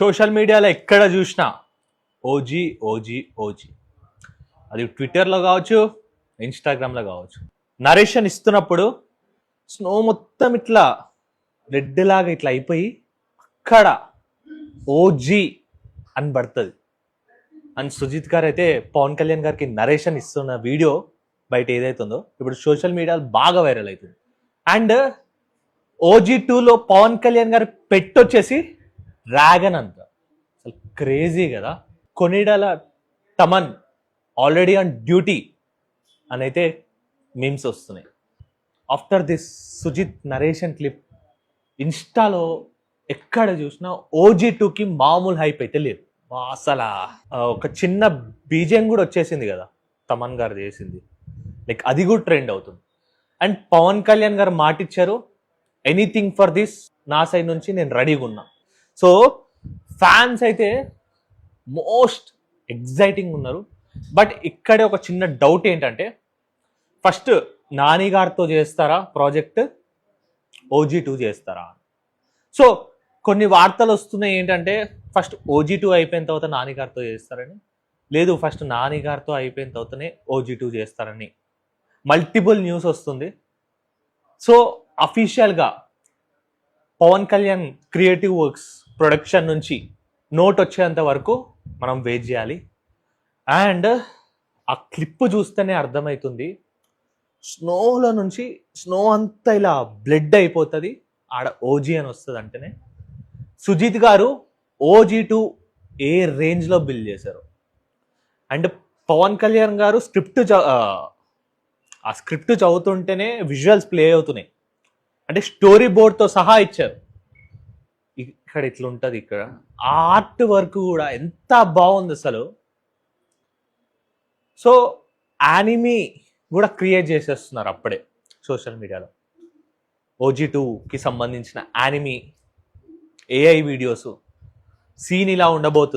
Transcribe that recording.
Social మీడియాలో ఎక్కడ చూసినా ఓజీ ఓజీ ఓజీ, అది ట్విట్టర్లో కావచ్చు, ఇన్స్టాగ్రామ్లో కావచ్చు. నరేషన్ ఇస్తున్నప్పుడు స్నో మొత్తం ఇట్లా రెడ్ లాగా ఇట్లా అయిపోయి అక్కడ ఓజీ అని పడుతుంది. అండ్ సుజిత్ గారు అయితే పవన్ కళ్యాణ్ గారికి నరేషన్ ఇస్తున్న వీడియో బయట ఏదైతుందో ఇప్పుడు సోషల్ మీడియాలో బాగా వైరల్ అవుతుంది. అండ్ OG2లో పవన్ కళ్యాణ్ గారు పెట్టొచ్చేసి డ్రాగన్ అంత, అసలు క్రేజీ కదా. Konidela Thaman already on duty అని అయితే మీమ్స్ వస్తున్నాయి. After this Sujeeth narration clip ఇన్స్టాలో ఎక్కడ చూసినా OG2కి మామూలు హైప్ అయితే లేదు అసలు. ఒక చిన్న బీజం కూడా వచ్చేసింది కదా తమన్ గారు చేసింది, లైక్ అది కూడా ట్రెండ్ అవుతుంది. అండ్ పవన్ కళ్యాణ్ గారు మాటిచ్చారు, ఎనీథింగ్ ఫర్ దిస్, నా సైడ్ నుంచి నేను రెడీగా ఉన్నా. సో ఫ్యాన్స్ అయితే మోస్ట్ ఎగ్జైటింగ్ ఉన్నారు. బట్ ఇక్కడే ఒక చిన్న డౌట్ ఏంటంటే, ఫస్ట్ నాని గారితో చేస్తారా ప్రాజెక్ట్, OG2 చేస్తారా? సో కొన్ని వార్తలు వస్తున్నాయి ఏంటంటే, ఫస్ట్ OG2 అయిపోయిన తర్వాత నాని గారితో చేస్తారని, లేదు ఫస్ట్ నాని గారితో అయిపోయిన తర్వాతనే OG2 చేస్తారని మల్టిపుల్ న్యూస్ వస్తుంది. సో అఫీషియల్గా Pawan Kalyan creative works production నుంచి నోట్ వచ్చేంత వరకు మనం వెయిట్ చేయాలి. అండ్ ఆ క్లిప్ చూస్తేనే అర్థమవుతుంది, స్నోలో నుంచి స్నో అంతా ఇలా బ్లడ్ అయిపోతుంది, ఆడ ఓజీ అని వస్తుంది అంటేనే. సుజిత్ గారు OG2 ఏ రేంజ్లో బిల్డ్ చేశారు. అండ్ పవన్ కళ్యాణ్ గారు ఆ స్క్రిప్ట్ చదువుతుంటేనే విజువల్స్ ప్లే అవుతున్నాయి, అంటే స్టోరీ బోర్డ్తో సహా ఇచ్చారు. ఇక్కడ ఇట్లా ఉంటుంది, ఇక్కడ ఆర్ట్ వర్క్ కూడా ఎంత బాగుంది అసలు. సో యానిమీ కూడా క్రియేట్ చేసేస్తున్నారు అప్పుడే సోషల్ మీడియాలో. OG2కి సంబంధించిన యానిమీ AI వీడియోస్, సీన్ ఇలా ఉండబోతుంది.